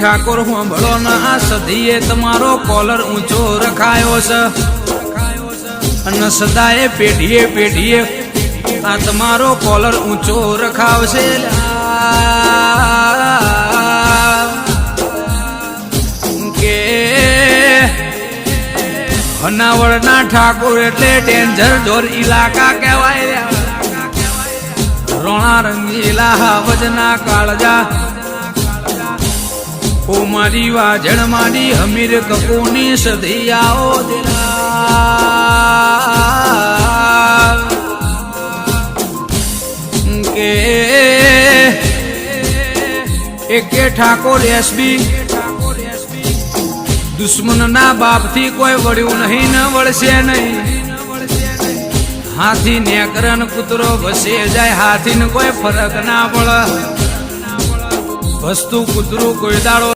ઠાકોર હોંભળો ન આ સધીએ તમારો કોલર ઊંચો રખાયો છે અને સદાએ પેઢીએ પેઢીએ આ તમારો કોલર ઊંચો રખાવશે કે હનાવળના ઠાકોર એટલે ડેન્જર ઢોર ઇલાકા કહેવાય રોણા રંગીલા હાવજના કાળજા ઓ મારી વાજણ મારી હમીર કપૂની સધિયાઓ દિલા કે એકે ઠાકોર એસબી દુશ્મનના બાપથી કોઈ વળ્યું નહીં ન વળશે નહીં હાથી નેકરન કૂતરો ભસે જાય હાથીને કોઈ ફરક ના પડે વસ્તુ કૂતરું કોઈ દાડો